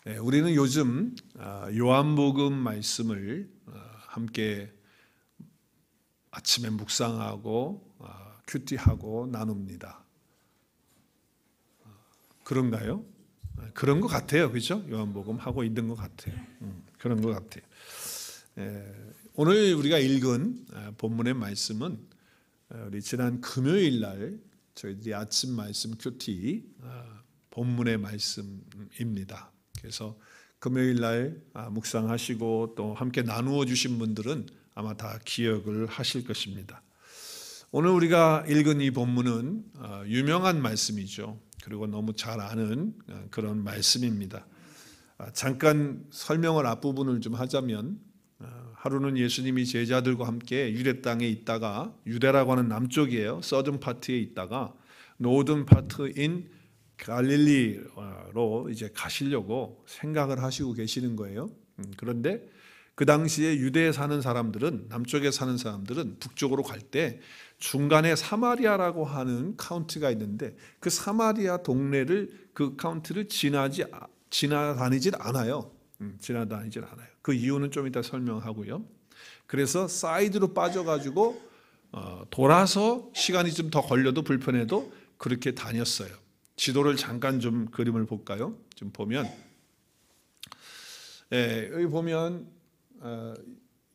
우리는 요즘 요한복음 말씀을 함께 아침에 묵상하고 큐티하고 나눕니다. 그런가요? 그런 것 같아요. 그렇죠? 요한복음 하고 있는 것 같아요. 그런 것 같아요. 오늘 우리가 읽은 본문의 말씀은 우리 지난 금요일 날 저희들이 아침 말씀 큐티 본문의 말씀입니다. 그래서 금요일 날 묵상하시고 또 함께 나누어 주신 분들은 아마 다 기억을 하실 것입니다. 오늘 우리가 읽은 이 본문은 유명한 말씀이죠. 그리고 너무 잘 아는 그런 말씀입니다. 잠깐 설명을 앞부분을 좀 하자면, 하루는 예수님이 제자들과 함께 유대 땅에 있다가, 유대라고 하는 남쪽이에요. 서든 파트에 있다가 노든 파트인 갈릴리로 이제 가시려고 생각을 하시고 계시는 거예요. 그런데 그 당시에 유대에 사는 사람들은, 남쪽에 사는 사람들은 북쪽으로 갈 때 중간에 사마리아라고 하는 카운티가 있는데 그 사마리아 동네를, 그 카운티를 지나다니질 않아요. 지나다니질 않아요. 그 이유는 좀 이따 설명하고요. 그래서 사이드로 빠져가지고 돌아서 시간이 좀 더 걸려도 불편해도 그렇게 다녔어요. 지도를 잠깐 좀 그림을 볼까요? 좀 보면, 여기 보면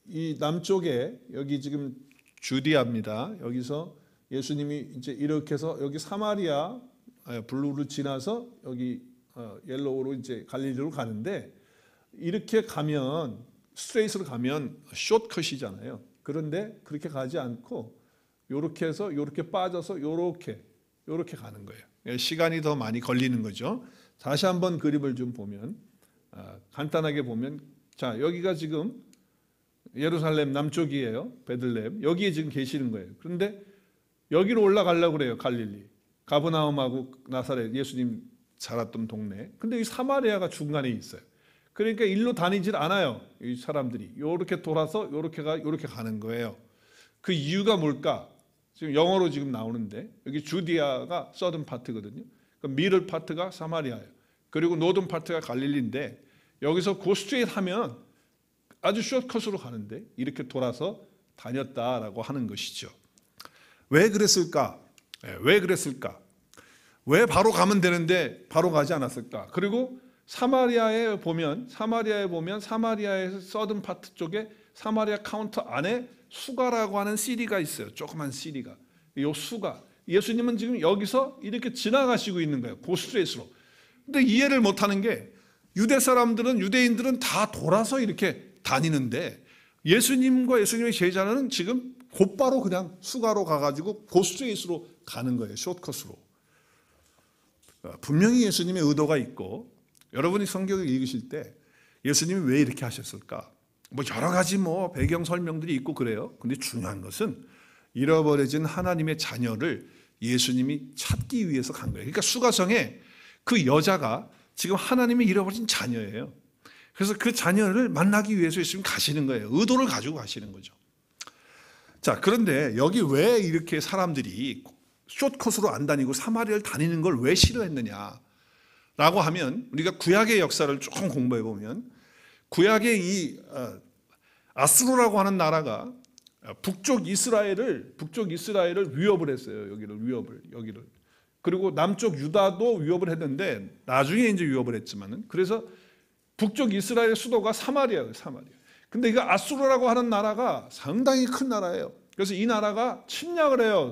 이 남쪽에, 여기 지금 주디아입니다. 여기서 예수님이 이제 이렇게 해서 여기 사마리아 블루를 지나서 여기 옐로우로 이제 갈릴리로 가는데, 이렇게 가면 스트레이트로 가면 숏컷이잖아요. 그런데 그렇게 가지 않고 이렇게 해서 이렇게 빠져서 이렇게 가는 거예요. 시간이 더 많이 걸리는 거죠. 다시 한번 그림을 좀 보면, 간단하게 보면, 자, 여기가 지금 예루살렘 남쪽이에요. 베들레헴. 여기에 지금 계시는 거예요. 그런데 여기로 올라가려고 그래요. 갈릴리. 가버나움하고 나사렛, 예수님 살았던 동네. 근데 이 사마리아가 중간에 있어요. 그러니까 일로 다니질 않아요. 이 사람들이 이렇게 돌아서 이렇게 가는 거예요. 그 이유가 뭘까? 지금 영어로 지금 나오는데, 여기 주디아가 서든 파트거든요. 미들 파트가 사마리아예요. 그리고 노든 파트가 갈릴리인데, 여기서 고 스트레이트 하면 아주 숏컷으로 가는데 이렇게 돌아서 다녔다라고 하는 것이죠. 왜 그랬을까? 왜 바로 가면 되는데 바로 가지 않았을까? 그리고 사마리아에 보면 사마리아의 서든 파트 쪽에 사마리아 카운트 안에 수가라고 하는 시리가 있어요. 조그만 시리가. 이 수가. 예수님은 지금 여기서 이렇게 지나가시고 있는 거예요. 고스트레이트로. 근데 이해를 못하는 게, 유대인들은 다 돌아서 이렇게 다니는데 예수님과 예수님의 제자는 지금 곧바로 그냥 수가로 가가지고 고스트레이트로 가는 거예요. 숏컷으로. 분명히 예수님의 의도가 있고, 여러분이 성경을 읽으실 때 예수님이 왜 이렇게 하셨을까? 여러 가지 배경 설명들이 있고 그래요. 근데 중요한 것은 잃어버려진 하나님의 자녀를 예수님이 찾기 위해서 간 거예요. 그러니까 수가성에 그 여자가 지금 하나님이 잃어버린 자녀예요. 그래서 그 자녀를 만나기 위해서 예수님 가시는 거예요. 의도를 가지고 가시는 거죠. 자, 그런데 여기 왜 이렇게 사람들이 숏컷으로 안 다니고 사마리아를 다니는 걸 왜 싫어했느냐 라고 하면, 우리가 구약의 역사를 조금 공부해 보면, 구약의 이 아수르라고 하는 나라가 북쪽 이스라엘을 위협을 했어요. 여기를. 그리고 남쪽 유다도 위협을 했는데 나중에 이제 위협을 했지만은, 그래서 북쪽 이스라엘의 수도가 사마리아예요. 근데 이거 아수르라고 하는 나라가 상당히 큰 나라예요. 그래서 이 나라가 침략을 해요.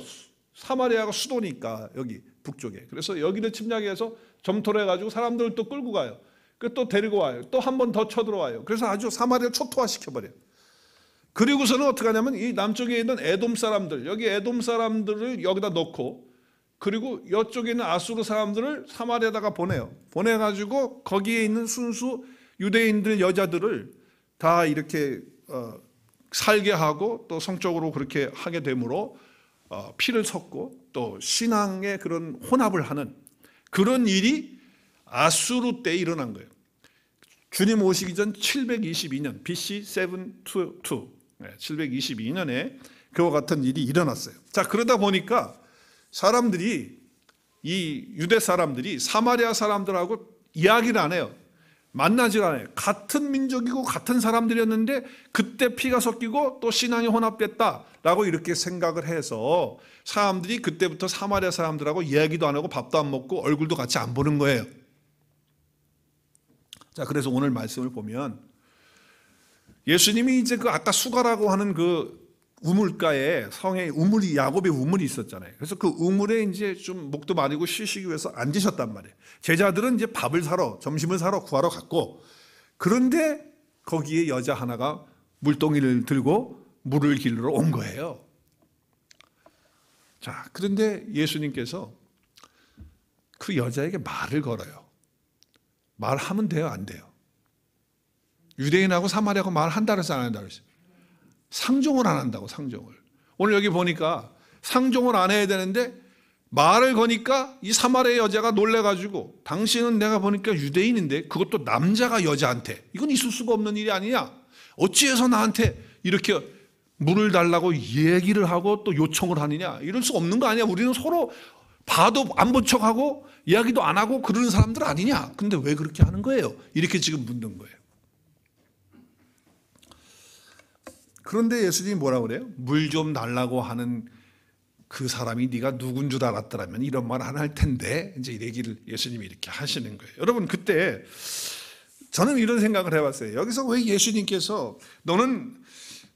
사마리아가 수도니까 여기 북쪽에. 그래서 여기를 침략해서 점토를 해가지고 사람들을 또 끌고 가요. 또 데리고 와요. 또 한 번 더 쳐들어와요. 그래서 아주 사마리아를 초토화시켜버려요. 그리고서는 어떻게 하냐면, 이 남쪽에 있는 에돔 사람들, 여기 에돔 사람들을 여기다 넣고, 그리고 이쪽에 있는 아수르 사람들을 사마리아에다가 보내가지고 거기에 있는 순수 유대인들 여자들을 다 이렇게 살게 하고, 또 성적으로 그렇게 하게 되므로 피를 섞고 또 신앙의 그런 혼합을 하는 그런 일이 아수르 때 일어난 거예요. 주님 오시기 전 722년 BC 722, 722년에 그와 같은 일이 일어났어요. 자, 그러다 보니까 사람들이, 이 유대 사람들이 사마리아 사람들하고 이야기를 안 해요. 만나질 않아요. 같은 민족이고 같은 사람들이었는데 그때 피가 섞이고 또 신앙이 혼합됐다라고 이렇게 생각을 해서 사람들이 그때부터 사마리아 사람들하고 이야기도 안 하고 밥도 안 먹고 얼굴도 같이 안 보는 거예요. 자, 그래서 오늘 말씀을 보면 예수님이 이제 그 아까 수가라고 하는 그 우물가에 성에 우물이 야곱의 우물이 있었잖아요. 그래서 그 우물에 이제 좀 목도 마르고 쉬시기 위해서 앉으셨단 말이에요. 제자들은 이제 밥을 사러 점심을 사러 구하러 갔고 그런데 거기에 여자 하나가 물동이를 들고 물을 길러 온 거예요. 자, 그런데 예수님께서 그 여자에게 말을 걸어요. 말하면 돼요, 안 돼요? 유대인하고 사마리아하고 말한다 그랬어요, 안 한다 그랬어요? 상종을 안 한다고, 상종을. 오늘 여기 보니까 상종을 안 해야 되는데 말을 거니까 이 사마리아 여자가 놀래가지고 당신은 내가 보니까 유대인인데 그것도 남자가 여자한테 이건 있을 수가 없는 일이 아니냐? 어찌해서 나한테 이렇게 물을 달라고 얘기를 하고 또 요청을 하느냐? 이럴 수 없는 거 아니야? 우리는 서로 봐도 안 본 척하고 이야기도 안 하고 그러는 사람들 아니냐? 근데 왜 그렇게 하는 거예요? 이렇게 지금 묻는 거예요. 그런데 예수님이 뭐라고 그래요? 물 좀 달라고 하는 그 사람이 네가 누군 줄 알았더라면 이런 말 안 할 텐데 이제 이 얘기를 예수님이 이렇게 하시는 거예요. 여러분 그때 저는 이런 생각을 해봤어요. 여기서 왜 예수님께서 너는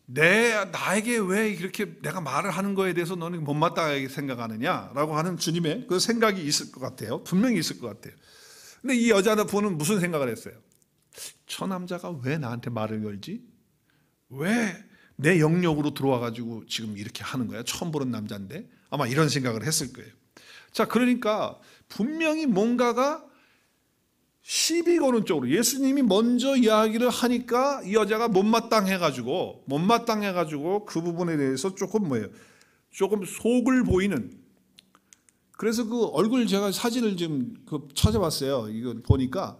나에게 왜 이렇게 내가 말을 하는 거에 대해서 너는 못마땅하게 생각하느냐라고 하는 주님의 그 생각이 있을 것 같아요. 분명히 있을 것 같아요. 근데 이 여자는 보는 무슨 생각을 했어요? 저 남자가 왜 나한테 말을 걸지? 왜 내 영역으로 들어와가지고 지금 이렇게 하는 거야? 처음 보는 남자인데 아마 이런 생각을 했을 거예요. 자, 그러니까 분명히 뭔가가 시비 거는 쪽으로 예수님이 먼저 이야기를 하니까 이 여자가 못마땅해가지고 그 부분에 대해서 조금 조금 속을 보이는. 그래서 그 얼굴 제가 사진을 지금 찾아봤어요. 이거 보니까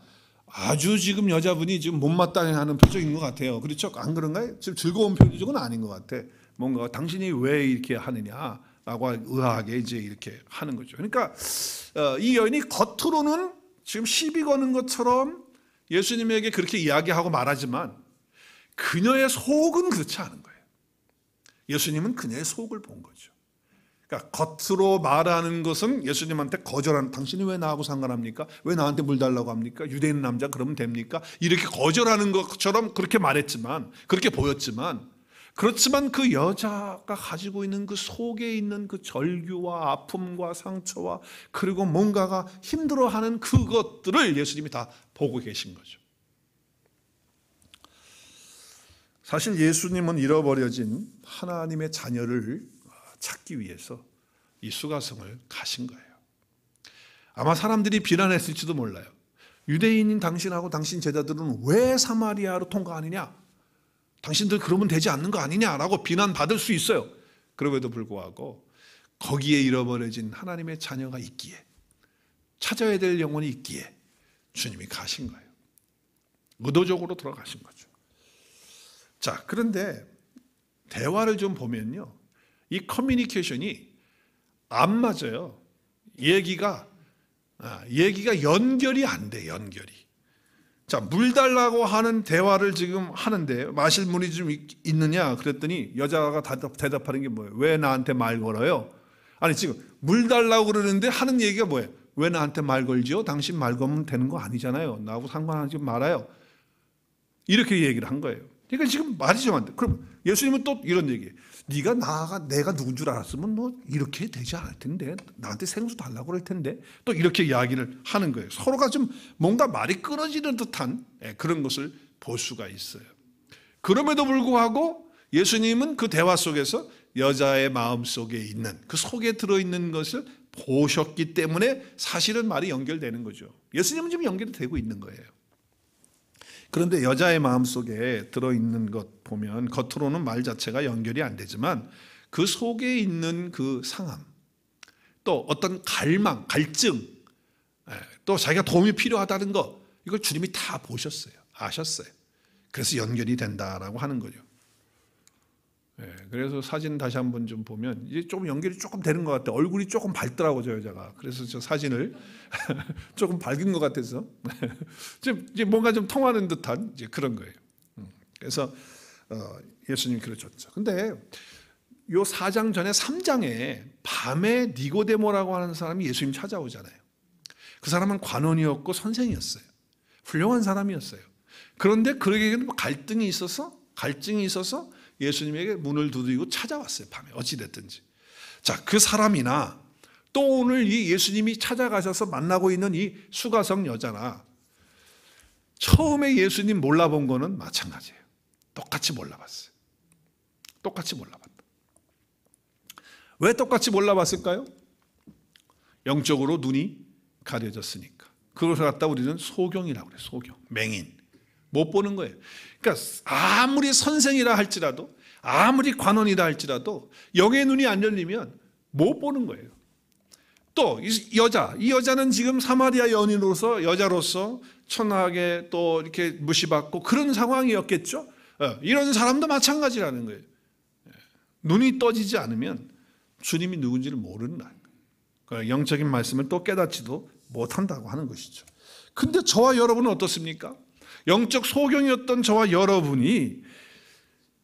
아주 지금 여자분이 지금 못마땅해하는 표정인 것 같아요. 그렇죠? 안 그런가요? 지금 즐거운 표정은 아닌 것 같아. 뭔가 당신이 왜 이렇게 하느냐라고 의아하게 이제 이렇게 하는 거죠. 그러니까 이 여인이 겉으로는 지금 시비 거는 것처럼 예수님에게 그렇게 이야기하고 말하지만 그녀의 속은 그렇지 않은 거예요. 예수님은 그녀의 속을 본 거죠. 그러니까 겉으로 말하는 것은 예수님한테 거절하는, 당신이 왜 나하고 상관합니까? 왜 나한테 물 달라고 합니까? 유대인 남자 그러면 됩니까? 이렇게 거절하는 것처럼 그렇게 말했지만, 그렇게 보였지만, 그렇지만 그 여자가 가지고 있는 그 속에 있는 그 절규와 아픔과 상처와 그리고 뭔가가 힘들어하는 그것들을 예수님이 다 보고 계신 거죠. 사실 예수님은 잃어버려진 하나님의 자녀를 찾기 위해서 이 수가성을 가신 거예요. 아마 사람들이 비난했을지도 몰라요. 유대인인 당신하고 당신 제자들은 왜 사마리아로 통과하느냐? 당신들 그러면 되지 않는 거 아니냐라고 비난받을 수 있어요. 그럼에도 불구하고 거기에 잃어버려진 하나님의 자녀가 있기에, 찾아야 될 영혼이 있기에 주님이 가신 거예요. 의도적으로 들어가신 거죠. 자, 그런데 대화를 좀 보면요, 이 커뮤니케이션이 안 맞아요. 얘기가 연결이 안 돼, 연결이. 자, 물 달라고 하는 대화를 지금 하는데 마실 물이 좀 있느냐 그랬더니 여자가 대답하는 게 뭐예요? 왜 나한테 말 걸어요? 아니, 지금 물 달라고 그러는데 하는 얘기가 뭐예요? 왜 나한테 말 걸지요? 당신 말 걸면 되는 거 아니잖아요. 나하고 상관하지 말아요. 이렇게 얘기를 한 거예요. 그러니까 지금 말이 좀 안 돼. 그럼 예수님은 또 이런 얘기예요. 내가 누군 줄 알았으면 뭐 이렇게 되지 않을 텐데, 나한테 생수 달라고 그럴 텐데, 또 이렇게 이야기를 하는 거예요. 서로가 좀 뭔가 말이 끊어지는 듯한 그런 것을 볼 수가 있어요. 그럼에도 불구하고 예수님은 그 대화 속에서 여자의 마음 속에 있는, 그 속에 들어있는 것을 보셨기 때문에 사실은 말이 연결되는 거죠. 예수님은 지금 연결이 되고 있는 거예요. 그런데 여자의 마음속에 들어있는 것 보면 겉으로는 말 자체가 연결이 안 되지만 그 속에 있는 그 상함, 또 어떤 갈망, 갈증, 또 자기가 도움이 필요하다는 것, 이걸 주님이 다 보셨어요. 아셨어요. 그래서 연결이 된다라고 하는 거죠. 그래서 사진 다시 한번 좀 보면 이제 좀 연결이 조금 되는 것 같아요. 얼굴이 조금 밝더라고 저 여자가. 그래서 저 사진을 조금 밝은 것 같아서 이제 뭔가 좀 통하는 듯한 이제 그런 거예요. 그래서 예수님이 그러셨죠. 근데 요 4장 전에 3장에 밤에 니고데모라고 하는 사람이 예수님 찾아오잖아요. 그 사람은 관원이었고 선생이었어요. 훌륭한 사람이었어요. 그런데 그에게는 갈등이 있어서 예수님에게 문을 두드리고 찾아왔어요. 밤에 어찌됐든지. 자, 그 사람이나 또 오늘 이 예수님이 찾아가셔서 만나고 있는 이 수가성 여자나 처음에 예수님 몰라본 거는 마찬가지예요. 똑같이 몰라봤어요. 똑같이 몰라봤다. 왜 똑같이 몰라봤을까요? 영적으로 눈이 가려졌으니까. 그것을 갖다 우리는 소경이라고 그래요. 소경, 맹인. 못 보는 거예요. 그러니까 아무리 선생이라 할지라도 아무리 관원이라 할지라도 영의 눈이 안 열리면 못 보는 거예요. 또 이 여자는 지금 사마리아 여자로서 천하게 또 이렇게 무시받고 그런 상황이었겠죠. 이런 사람도 마찬가지라는 거예요. 눈이 떠지지 않으면 주님이 누군지를 모른다는 거예요. 영적인 말씀을 또 깨닫지도 못한다고 하는 것이죠. 근데 저와 여러분은 어떻습니까? 영적 소경이었던 저와 여러분이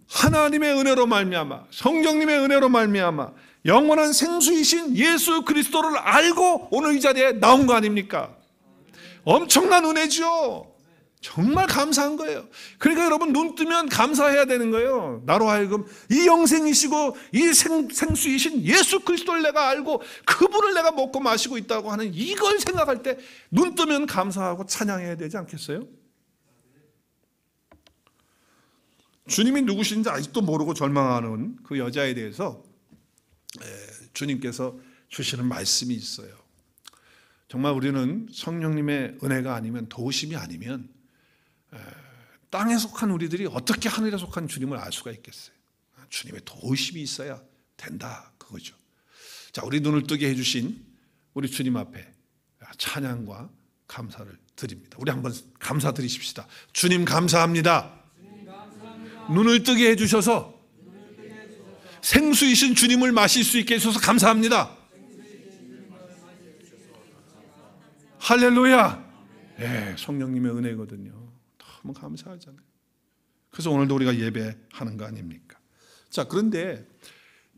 하나님의 은혜로 말미암아 성령님의 은혜로 말미암아 영원한 생수이신 예수 그리스도를 알고 오늘 이 자리에 나온 거 아닙니까? 엄청난 은혜죠. 정말 감사한 거예요. 그러니까 여러분 눈 뜨면 감사해야 되는 거예요. 나로 하여금 이 영생이시고 이 생수이신 예수 그리스도를 내가 알고 그분을 내가 먹고 마시고 있다고 하는 이걸 생각할 때 눈 뜨면 감사하고 찬양해야 되지 않겠어요? 주님이 누구신지 아직도 모르고 절망하는 그 여자에 대해서 주님께서 주시는 말씀이 있어요. 정말 우리는 성령님의 은혜가 아니면 도우심이 아니면 땅에 속한 우리들이 어떻게 하늘에 속한 주님을 알 수가 있겠어요? 주님의 도우심이 있어야 된다 그거죠. 자, 우리 눈을 뜨게 해주신 우리 주님 앞에 찬양과 감사를 드립니다. 우리 한번 감사드리십시다. 주님 감사합니다. 눈을 뜨게 해주셔서 생수이신 주님을 마실 수 있게 해주셔서 감사합니다. 할렐루야. 성령님의 은혜거든요. 너무 감사하잖아요. 그래서 오늘도 우리가 예배하는 거 아닙니까? 자, 그런데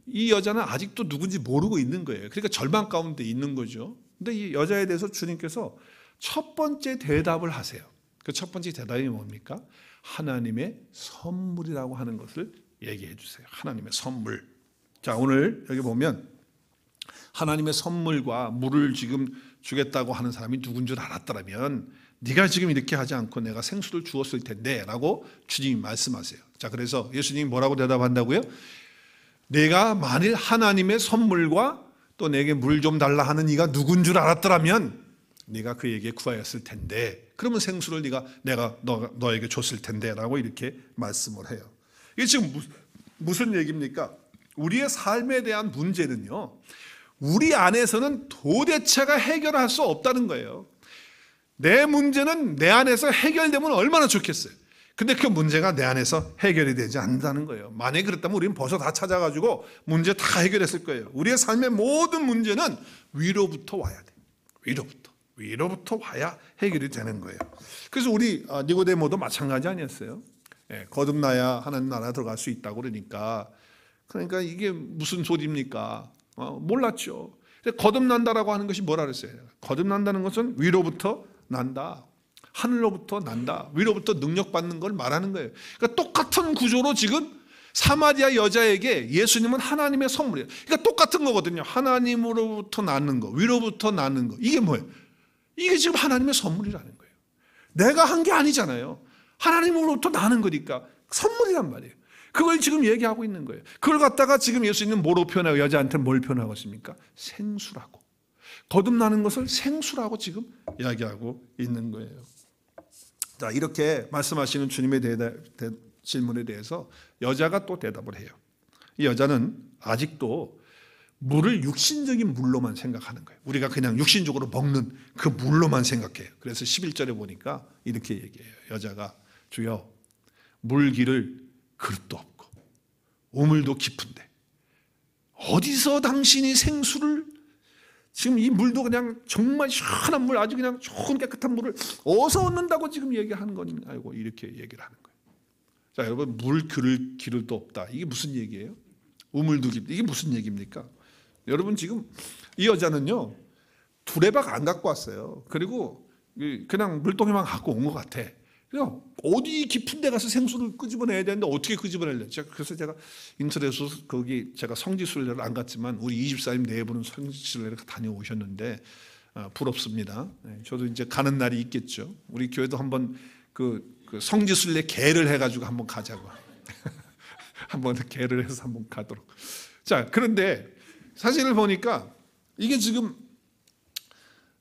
이 여자는 아직도 누군지 모르고 있는 거예요. 그러니까 절망 가운데 있는 거죠. 근데 이 여자에 대해서 주님께서 첫 번째 대답을 하세요. 그 첫 번째 대답이 뭡니까? 하나님의 선물이라고 하는 것을 얘기해 주세요. 하나님의 선물. 자, 오늘 여기 보면 하나님의 선물과 물을 지금 주겠다고 하는 사람이 누군 줄 알았더라면 네가 지금 이렇게 하지 않고 내가 생수를 주었을 텐데 라고 주님이 말씀하세요. 자, 그래서 예수님이 뭐라고 대답한다고요? 내가 만일 하나님의 선물과 또 내게 물 좀 달라 하는 이가 누군 줄 알았더라면 네가 그에게 구하였을 텐데 그러면 생수를 내가 너에게 줬을 텐데 라고 이렇게 말씀을 해요. 이게 지금 무슨 얘기입니까? 우리의 삶에 대한 문제는요, 우리 안에서는 도대체가 해결할 수 없다는 거예요. 내 문제는 내 안에서 해결되면 얼마나 좋겠어요. 근데 그 문제가 내 안에서 해결이 되지 않는다는 거예요. 만약에 그랬다면 우리는 벌써 다 찾아가지고 문제 다 해결했을 거예요. 우리의 삶의 모든 문제는 위로부터 와야 돼. 위로부터 와야 해결이 되는 거예요. 그래서 우리 니고데모도 마찬가지 아니었어요? 거듭나야 하나님 나라 들어갈 수 있다고 그러니까 이게 무슨 소리입니까? 몰랐죠. 거듭난다라고 하는 것이 뭐라 그랬어요? 거듭난다는 것은 위로부터 난다. 하늘로부터 난다. 위로부터 능력받는 걸 말하는 거예요. 그러니까 똑같은 구조로 지금 사마리아 여자에게 예수님은 하나님의 선물이에요. 그러니까 똑같은 거거든요. 하나님으로부터 나는 거, 위로부터 나는 거. 이게 뭐예요? 이게 지금 하나님의 선물이라는 거예요. 내가 한 게 아니잖아요. 하나님으로부터 나는 거니까 선물이란 말이에요. 그걸 지금 얘기하고 있는 거예요. 그걸 갖다가 지금 예수님은 뭐로 표현하고 여자한테 뭘 표현하고 있습니까? 생수라고. 거듭나는 것을 생수라고 지금 이야기하고 있는 거예요. 자, 이렇게 말씀하시는 주님의 질문에 대해서 여자가 또 대답을 해요. 이 여자는 아직도 물을 육신적인 물로만 생각하는 거예요. 우리가 그냥 육신적으로 먹는 그 물로만 생각해요. 그래서 11절에 보니까 이렇게 얘기해요. 여자가 주여 물기를 그릇도 없고 우물도 깊은데 어디서 당신이 생수를, 지금 이 물도 그냥 정말 시원한 물, 아주 그냥 좋은 깨끗한 물을 어디서 얻는다고 지금 얘기하는 거냐고 이렇게 얘기를 하는 거예요. 자, 여러분, 물 그를 기름도 없다. 이게 무슨 얘기예요? 우물도 깊다. 이게 무슨 얘기입니까? 여러분, 지금 이 여자는요, 두레박 안 갖고 왔어요. 그리고 그냥 물동이만 갖고 온 것 같아. 그냥 어디 깊은 데 가서 생수를 끄집어내야 되는데 어떻게 끄집어낼래? 그래서 제가 인터넷에서 거기 제가 성지순례를 안 갔지만 우리 24님 네 분은 성지순례를 다녀오셨는데 부럽습니다. 저도 이제 가는 날이 있겠죠. 우리 교회도 한번 그 성지순례 개를 해가지고 한번 가자고. 한번 개를 해서 한번 가도록. 자, 그런데 사진을 보니까 이게 지금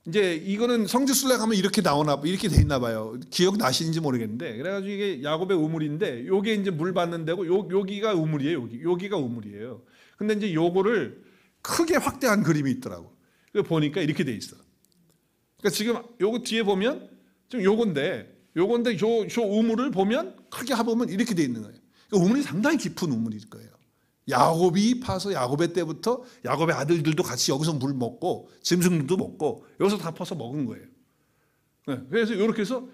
이제 이거는 성지순례 가면 이렇게 나오나, 이렇게 돼 있나 봐요. 기억 나시는지 모르겠는데, 그래가지고 이게 야곱의 우물인데, 요게 이제 물 받는 데고, 여기가 우물이에요. 여기가 우물이에요. 근데 이제 요거를 크게 확대한 그림이 있더라고. 그래서 보니까 이렇게 돼 있어. 그러니까 지금 요거 뒤에 보면 지금 요건데 요 우물을 보면 크게 해보면 이렇게 돼 있는 거예요. 그러니까 우물이 상당히 깊은 우물일 거예요. 야곱이 파서 야곱의 때부터 야곱의 아들들도 같이 여기서 물 먹고 짐승들도 먹고 여기서 다 퍼서 먹은 거예요. 그래서 이렇게 해서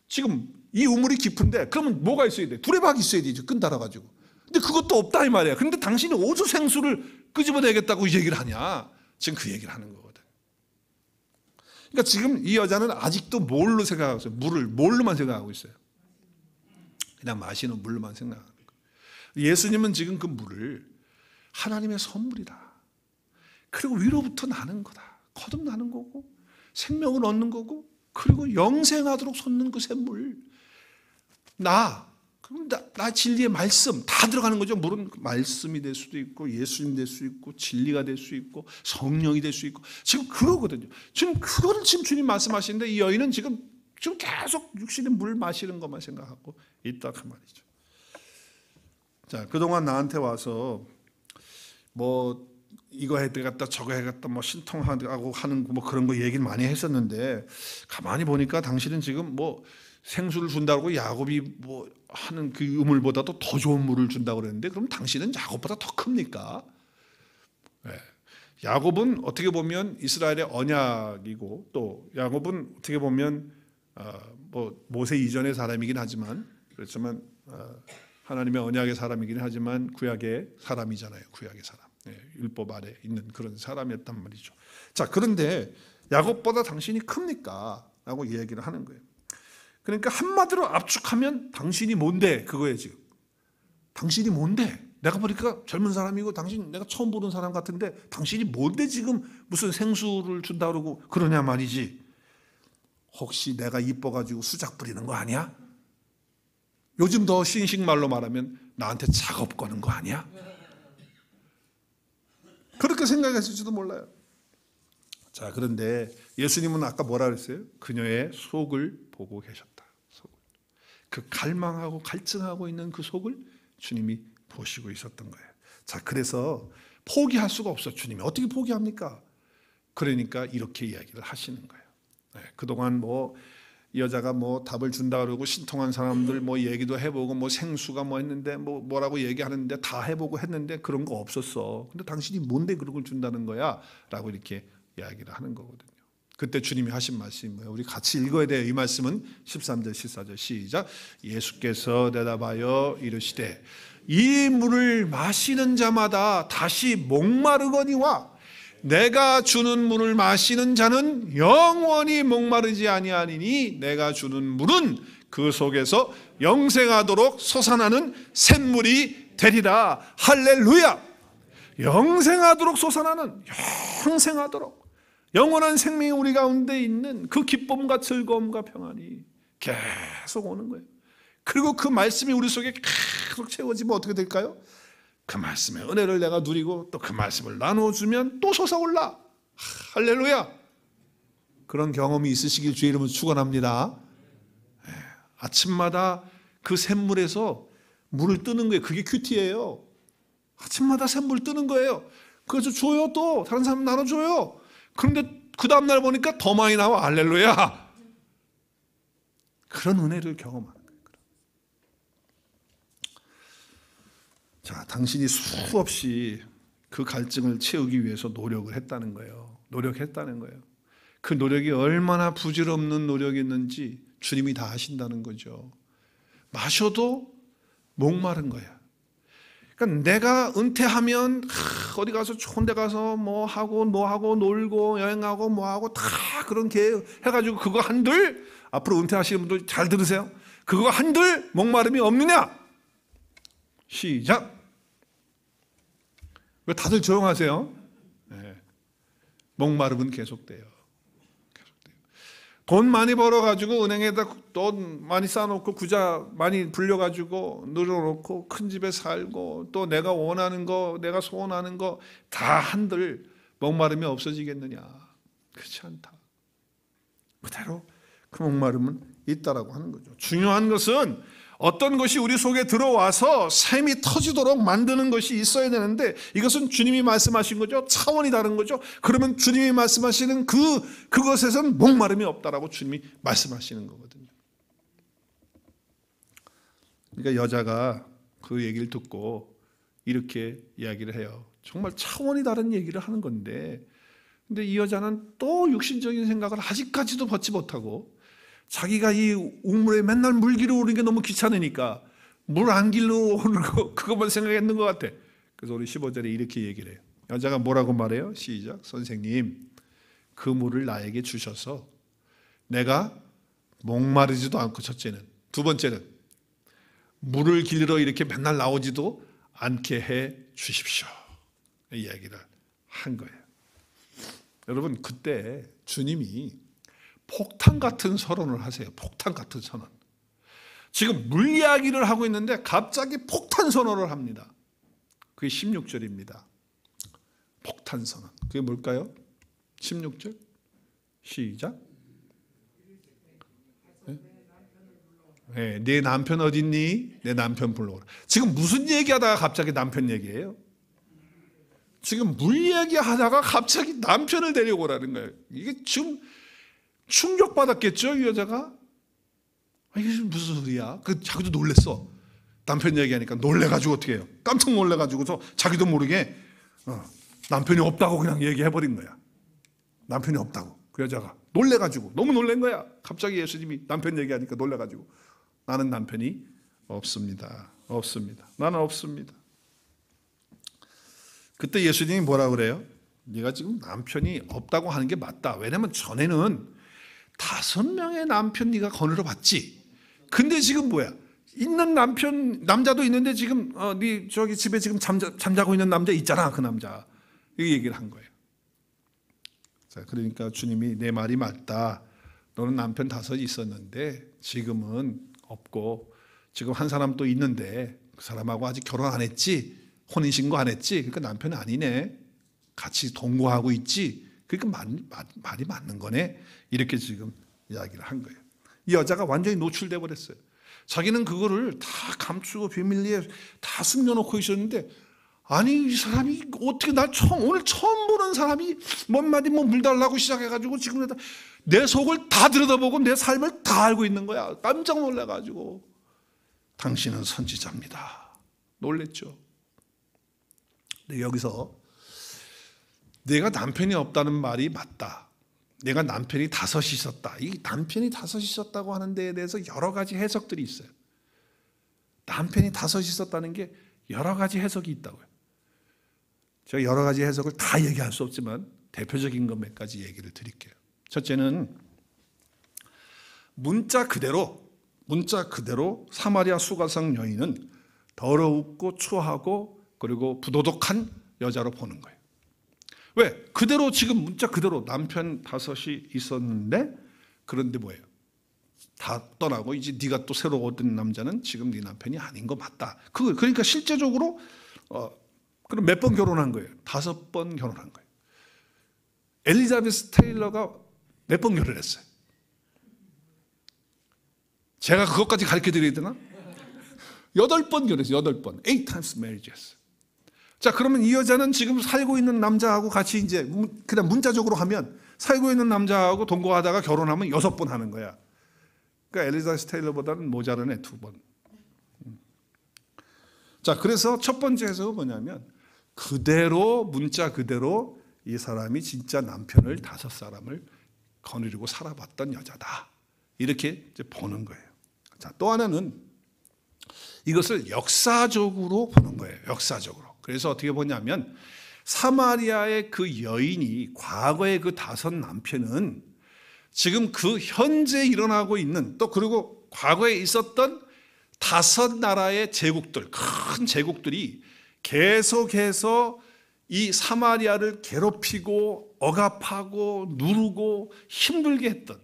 지금 이 우물이 깊은데 그러면 뭐가 있어야 돼? 두레박이 있어야 되죠. 끈 달아가지고. 근데 그것도 없다 이 말이야. 근데 당신이 어디서 생수를 끄집어내겠다고 얘기를 하냐? 지금 그 얘기를 하는 거거든. 그러니까 지금 이 여자는 아직도 뭘로 생각하고 있어요? 물을 뭘로만 생각하고 있어요? 그냥 마시는 물로만 생각하는 거예요. 예수님은 지금 그 물을 하나님의 선물이다. 그리고 위로부터 나는 거다. 거듭나는 거고 생명을 얻는 거고 그리고 영생하도록 솟는 그 샘물. 나 진리의 말씀 다 들어가는 거죠. 물은 말씀이 될 수도 있고 예수님 될 수 있고 진리가 될 수 있고 성령이 될 수 있고 지금 그거거든요. 지금 그거를 지금 주님 말씀하시는데 이 여인은 지금 계속 육신의 물 마시는 것만 생각하고 있다 그 말이죠. 자, 그동안 나한테 와서 뭐 이거 해야겠다 저거 해야겠다 뭐 신통하고 하는 뭐 그런 거 얘기를 많이 했었는데 가만히 보니까 당신은 지금 뭐 생수를 준다고 야곱이 뭐 하는 그 우물보다도 더 좋은 물을 준다고 그랬는데 그럼 당신은 야곱보다 더 큽니까? 네. 야곱은 어떻게 보면 이스라엘의 언약이고 또 야곱은 어떻게 보면 뭐 모세 이전의 사람이긴 하지만 그렇지만 하나님의 언약의 사람이긴 하지만 구약의 사람이잖아요. 구약의 사람. 네, 율법 아래 있는 그런 사람이었단 말이죠. 자, 그런데 야곱보다 당신이 큽니까? 라고 얘기를 하는 거예요. 그러니까 한마디로 압축하면 당신이 뭔데 그거예요 지금. 당신이 뭔데? 내가 보니까 젊은 사람이고 당신 내가 처음 보는 사람 같은데 당신이 뭔데 지금 무슨 생수를 준다 그러고 그러냐 말이지. 혹시 내가 이뻐가지고 수작 부리는 거 아니야? 요즘 더 신식 말로 말하면 나한테 작업 거는 거 아니야? 그렇게 생각했을지도 몰라요. 자, 그런데 예수님은 아까 뭐라 그랬어요? 그녀의 속을 보고 계셨다. 속을. 그 갈망하고 갈증하고 있는 그 속을 주님이 보시고 있었던 거예요. 자, 그래서 포기할 수가 없어. 주님이 어떻게 포기합니까? 그러니까 이렇게 이야기를 하시는 거예요. 네, 그동안 뭐 이 여자가 뭐 답을 준다 그러고 신통한 사람들 뭐 얘기도 해보고 뭐 생수가 뭐 했는데 뭐 뭐라고 얘기하는데 다 해보고 했는데 그런 거 없었어. 근데 당신이 뭔데 그런 걸 준다는 거야? 라고 이렇게 이야기를 하는 거거든요. 그때 주님이 하신 말씀이 뭐예요? 우리 같이 읽어야 돼요. 이 말씀은 13절 14절 시작. 예수께서 대답하여 이르시되 이 물을 마시는 자마다 다시 목마르거니와 내가 주는 물을 마시는 자는 영원히 목마르지 아니하니니 내가 주는 물은 그 속에서 영생하도록 솟아나는 샘물이 되리라. 할렐루야. 영생하도록 솟아나는 영생하도록 영원한 생명이 우리 가운데 있는 그 기쁨과 즐거움과 평안이 계속 오는 거예요. 그리고 그 말씀이 우리 속에 계속 채워지면 어떻게 될까요? 그 말씀의 은혜를 내가 누리고 또 그 말씀을 나눠주면 또 솟아올라. 할렐루야. 그런 경험이 있으시길 주의 이름으로 축원합니다. 아침마다 그 샘물에서 물을 뜨는 거예요. 그게 큐티예요. 아침마다 샘물 뜨는 거예요. 그래서 줘요. 또 다른 사람 나눠줘요. 그런데 그 다음날 보니까 더 많이 나와. 할렐루야. 그런 은혜를 경험하는 거예요. 자, 당신이 수없이 그 갈증을 채우기 위해서 노력을 했다는 거예요. 노력했다는 거예요. 그 노력이 얼마나 부질없는 노력이었는지 주님이 다 아신다는 거죠. 마셔도 목마른 거야. 그러니까 내가 은퇴하면 어디 가서 좋은 데 가서 뭐 하고 놀고 여행하고 뭐 하고 다 그런 계획 해가지고 그거 한들, 앞으로 은퇴하시는 분들 잘 들으세요. 그거 한들 목마름이 없느냐? 시작. 왜 다들 조용하세요? 네. 목마름은 계속돼요. 돈 많이 벌어가지고 은행에다 돈 많이 쌓아놓고 구자 많이 불려가지고 늘어놓고 큰 집에 살고 또 내가 원하는 거, 내가 소원하는 거 다 한들 목마름이 없어지겠느냐? 그렇지 않다. 그대로 그 목마름은 있다라고 하는 거죠. 중요한 것은 어떤 것이 우리 속에 들어와서 샘이 터지도록 만드는 것이 있어야 되는데, 이것은 주님이 말씀하신 거죠. 차원이 다른 거죠. 그러면 주님이 말씀하시는 그것에선 목마름이 없다라고 주님이 말씀하시는 거거든요. 그러니까 여자가 그 얘기를 듣고 이렇게 이야기를 해요. 정말 차원이 다른 얘기를 하는 건데, 근데 이 여자는 또 육신적인 생각을 아직까지도 벗지 못하고 자기가 이 우물에 맨날 물 길어 오르는 게 너무 귀찮으니까 물 안 길러 오는 거 그것만 생각했는 것 같아. 그래서 우리 15절에 이렇게 얘기를 해요. 여자가 뭐라고 말해요? 시작. 선생님, 그 물을 나에게 주셔서 내가 목마르지도 않고, 첫째는. 두 번째는 물을 길러 이렇게 맨날 나오지도 않게 해 주십시오. 이 이야기를 한 거예요. 여러분, 그때 주님이 폭탄 같은 선언을 하세요. 폭탄 같은 선언. 지금 물 이야기를 하고 있는데 갑자기 폭탄 선언을 합니다. 그게 16절입니다. 폭탄 선언. 그게 뭘까요? 16절. 시작. 네, 네 남편 어디 있니? 내 남편 불러오라. 지금 무슨 얘기하다가 갑자기 남편 얘기예요? 지금 물 얘기하다가 갑자기 남편을 데려오라는 거예요. 이게 지금 충격받았겠죠, 이 여자가? 이게 무슨 소리야? 자기도 놀랬어. 남편 얘기하니까 놀래가지고 어떻게 해요? 깜짝 놀래가지고서 자기도 모르게 남편이 없다고 그냥 얘기해버린 거야. 남편이 없다고. 그 여자가 놀래가지고, 너무 놀란 거야. 갑자기 예수님이 남편 얘기하니까 놀래가지고, 나는 남편이 없습니다. 없습니다. 나는 없습니다. 그때 예수님이 뭐라 그래요? 네가 지금 남편이 없다고 하는 게 맞다. 왜냐면 전에는 5명의 남편 네가 거느려 봤지. 근데 지금 뭐야? 있는 남자도 있는데 지금 네 저기 집에 지금 잠자고 있는 남자 있잖아. 그 남자. 이 얘기를 한 거예요. 자, 그러니까 주님이 내 말이 맞다. 너는 남편 5 있었는데 지금은 없고, 지금 한 사람 또 있는데 그 사람하고 아직 결혼 안 했지? 혼인신고 안 했지? 그러니까 남편은 아니네. 같이 동거하고 있지? 그러니까 말이 맞는 거네. 이렇게 지금 이야기를 한 거예요. 이 여자가 완전히 노출돼 버렸어요. 자기는 그거를 다 감추고 비밀리에 다 숨겨놓고 있었는데, 아니 이 사람이 어떻게 오늘 처음 보는 사람이 뭔 마디 물 달라고 시작해가지고 지금 내 속을 다 들여다보고 내 삶을 다 알고 있는 거야. 깜짝 놀라가지고 당신은 선지자입니다. 놀랬죠. 근데 여기서 내가 남편이 없다는 말이 맞다. 내가 남편이 5 있었다. 이 남편이 5 있었다고 하는 데에 대해서 여러 가지 해석들이 있어요. 남편이 5 있었다는 게 여러 가지 해석이 있다고요. 제가 여러 가지 해석을 다 얘기할 수 없지만 대표적인 것 몇 가지 얘기를 드릴게요. 첫째는 문자 그대로 사마리아 수가성 여인은 더럽고 추하고 그리고 부도덕한 여자로 보는 거예요. 왜? 그대로 지금 문자 그대로 남편 5이 있었는데, 그런데 뭐예요? 다 떠나고 이제 네가 또 새로 얻은 남자는 지금 네 남편이 아닌 거 맞다. 그러니까 실제적으로 그럼 몇 번 결혼한 거예요? 5번 결혼한 거예요. 엘리자베스 테일러가 몇 번 결혼했어요? 제가 그것까지 가르쳐 드려야 되나? 8번 결혼했어요. 8번. 8 times marriages. 자, 그러면 이 여자는 지금 살고 있는 남자하고 같이 이제 그냥 문자적으로 하면 살고 있는 남자하고 동거하다가 결혼하면 6번 하는 거야. 그러니까 엘리자베스 테일러보다는 모자르네 2번. 자, 그래서 첫 번째 해석은 뭐냐면 그대로 문자 그대로 이 사람이 진짜 남편을 5사람을 거느리고 살아봤던 여자다. 이렇게 이제 보는 거예요. 자, 또 하나는 이것을 역사적으로 보는 거예요. 역사적으로. 그래서 어떻게 보냐면 사마리아의 그 여인이 과거의 그 5 남편은 지금 그 현재 일어나고 있는 또 그리고 과거에 있었던 5 나라의 제국들, 큰 제국들이 계속해서 이 사마리아를 괴롭히고 억압하고 누르고 힘들게 했던,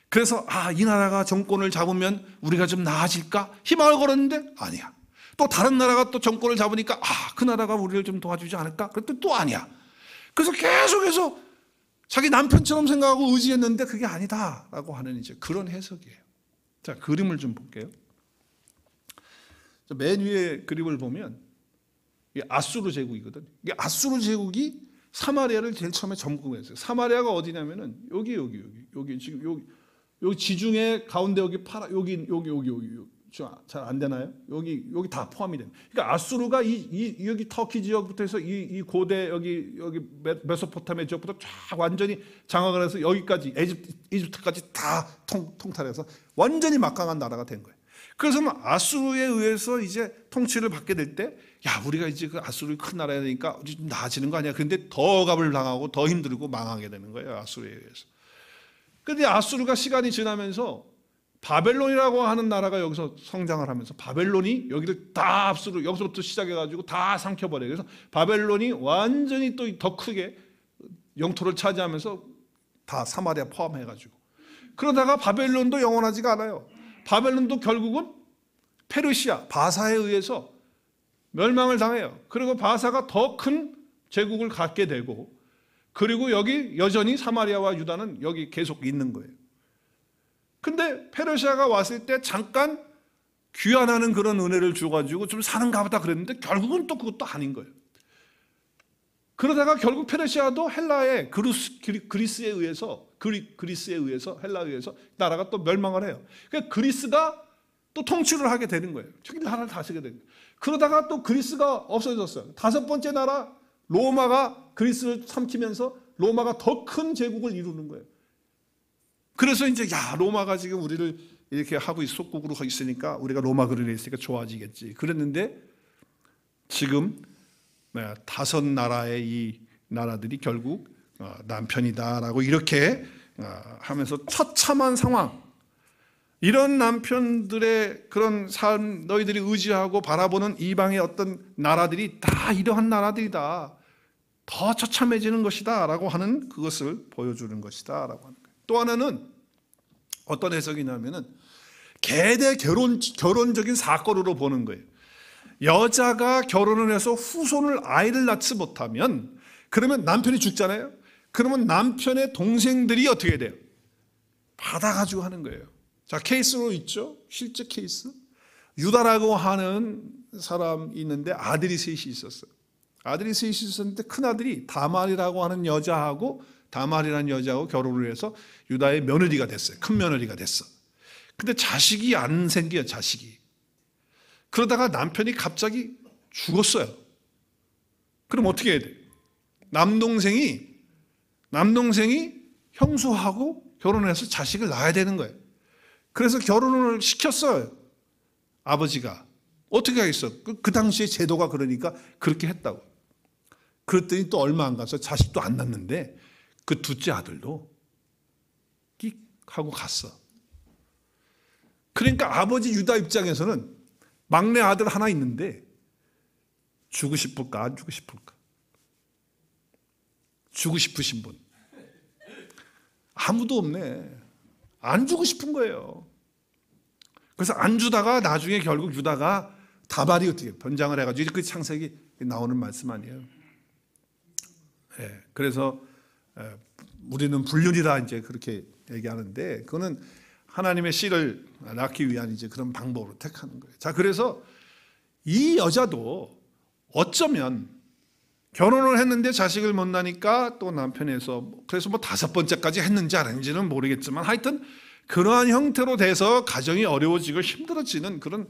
그래서 이 나라가 정권을 잡으면 우리가 좀 나아질까 희망을 걸었는데 아니야. 또 다른 나라가 또 정권을 잡으니까 그 나라가 우리를 좀 도와주지 않을까? 그랬더니 또 아니야. 그래서 계속해서 자기 남편처럼 생각하고 의지했는데 그게 아니다라고 하는 이제 그런 해석이에요. 자, 그림을 좀 볼게요. 맨 위에 그림을 보면 이게 아수르 제국이거든. 이게 아수르 제국이 사마리아를 제일 처음에 점령했어요. 사마리아가 어디냐면은 여기 지금 여기 지중해 가운데 여기 여기 잘 안 되나요? 여기 다 포함이 됩니다. 그러니까 아수르가 여기 터키 지역부터 해서 이 고대 여기 메소포타미아 지역부터 쫙 완전히 장악을 해서 여기까지 이집트까지 다 통탈해서 완전히 막강한 나라가 된 거예요. 그래서 아수르에 의해서 이제 통치를 받게 될 때, 우리가 이제 그 아수르 큰 나라니까 좀 나아지는 거 아니야? 그런데 더 억압을 당하고 더 힘들고 망하게 되는 거예요, 아수르에 의해서. 그런데 아수르가 시간이 지나면서 바벨론이라고 하는 나라가 여기서 성장을 하면서 바벨론이 여기를 다 압수로 여기서부터 시작해가지고 다 삼켜버려요. 그래서 바벨론이 완전히 또 더 크게 영토를 차지하면서 다 사마리아 포함해가지고, 그러다가 바벨론도 영원하지가 않아요. 바벨론도 결국은 페르시아 바사에 의해서 멸망을 당해요. 그리고 바사가 더 큰 제국을 갖게 되고, 그리고 여기 여전히 사마리아와 유다는 여기 계속 있는 거예요. 근데 페르시아가 왔을 때 잠깐 귀환하는 그런 은혜를 줘가지고 좀 사는가 보다 그랬는데 결국은 또 그것도 아닌 거예요. 그러다가 결국 페르시아도 헬라의 그리스에 의해서 헬라에 의해서 나라가 또 멸망을 해요. 그러니까 그리스가 또 통치를 하게 되는 거예요. 저기 나라를 다스리게 되는 거예요. 그러다가 또 그리스가 없어졌어요. 5번째 나라 로마가 그리스를 삼키면서 로마가 더 큰 제국을 이루는 거예요. 그래서 이제 로마가 지금 우리를 이렇게 하고 속국으로 있으니까 우리가 로마 그릇에 있으니까 좋아지겠지. 그랬는데 지금 5 나라의 이 나라들이 결국 남편이다라고 이렇게 하면서 처참한 상황, 이런 남편들의 그런 삶, 너희들이 의지하고 바라보는 이방의 어떤 나라들이 다 이러한 나라들이다, 더 처참해지는 것이다 라고 하는 그것을 보여주는 것이다 라고 하는 거예요. 또 하나는 어떤 해석이냐면은 계대 결혼적인 사건으로 보는 거예요. 여자가 결혼을 해서 후손을 아이를 낳지 못하면 그러면 남편이 죽잖아요. 그러면 남편의 동생들이 어떻게 돼요? 받아가지고 하는 거예요. 자, 케이스로 있죠. 실제 케이스. 유다라고 하는 사람이 있는데 아들이 3이 있었어요. 아들이 3이 있었는데 큰아들이 다말이라고 하는 여자하고 결혼을 해서 유다의 며느리가 됐어요. 큰 며느리가 됐어. 근데 자식이 안 생겨요. 자식이. 그러다가 남편이 갑자기 죽었어요. 그럼 어떻게 해야 돼요? 남동생이 형수하고 결혼해서 자식을 낳아야 되는 거예요. 그래서 결혼을 시켰어요. 아버지가. 어떻게 하겠어? 그 당시에 제도가 그러니까 그렇게 했다고. 그랬더니 또 얼마 안 가서 자식도 안 낳는데 그 둘째 아들도 끽 하고 갔어. 그러니까 아버지 유다 입장에서는 막내 아들 하나 있는데 주고 싶을까 안 주고 싶을까? 주고 싶으신 분 아무도 없네. 안 주고 싶은 거예요. 그래서 안 주다가 나중에 결국 유다가 다발이 어떻게 변장을 해가지고 그 창세기 나오는 말씀 아니에요. 그래서 우리는 불륜이라 이제 그렇게 얘기하는데 그거는 하나님의 씨를 낳기 위한 이제 그런 방법으로 택하는 거예요. 자, 그래서 이 여자도 어쩌면 결혼을 했는데 자식을 못 낳으니까 또 남편에서 그래서 5번째까지 했는지 안 했는지는 모르겠지만 하여튼 그러한 형태로 돼서 가정이 어려워지고 힘들어지는 그런